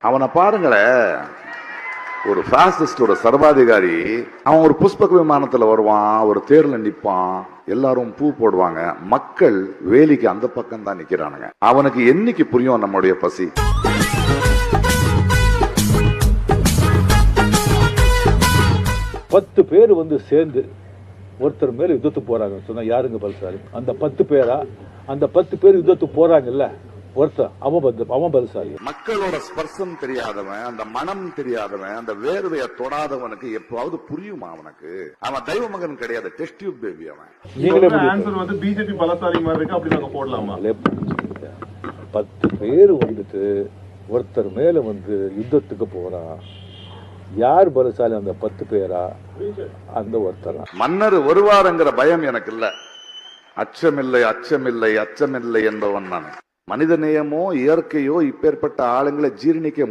அவனை பாருங்களேன், ஒரு பாசிஸ்டோட சர்வாதிகாரி. அவன் ஒரு புஷ்பக விமானத்துல வருவான், ஒரு தேர்ல நிப்பான், எல்லாரும் பூ போடுவாங்க, மக்கள் வேலிக்கு அந்த பக்கம் தான் நிக்கிறானுங்க. அவனுக்கு என்னைக்கு புரியும் நம்முடைய பசி? பத்து பேர் சேர்ந்து ஒருத்தர் மேல யுத்தத்துக்கு போறாங்க சொன்னா யாருங்க பலசாலி? அந்த 10 பேரா? அந்த 10 பேர் யுத்தத்துக்கு போறாங்கல்ல, ஒருத்தர் அவன் பலசாலி. மக்களோட ஸ்பர்சம் தெரியாதவன், அந்த மனம் தெரியாதவன், அந்த வேர்வையை தொடாதவனுக்கு எப்பவாவது புரியுமா அவனுக்கு? அவன் தெய்வ மகன் கிடையாது, டெஸ்ட் டியூப் பேபி அவன். நீங்களே ஆன்சர் பிஜேபி பலசாலி மாதிரி இருக்கு, அப்படி நாங்க போடலாமா? 10 பேர் ஒருத்தர் மேல யுத்தத்துக்கு போறான், யார் பலசாலி? அந்த 10 பேரா? அந்த ஒருத்தர். மன்னர் வருவாருங்கிற பயம் எனக்கு இல்ல. அச்சமில்லை அச்சமில்லை அச்சமில்லை என்பவன் நான். மனித நேயமோ இயற்கையோ இப்பேற்பட்ட ஆளுங்களை ஜீர்ணிக்க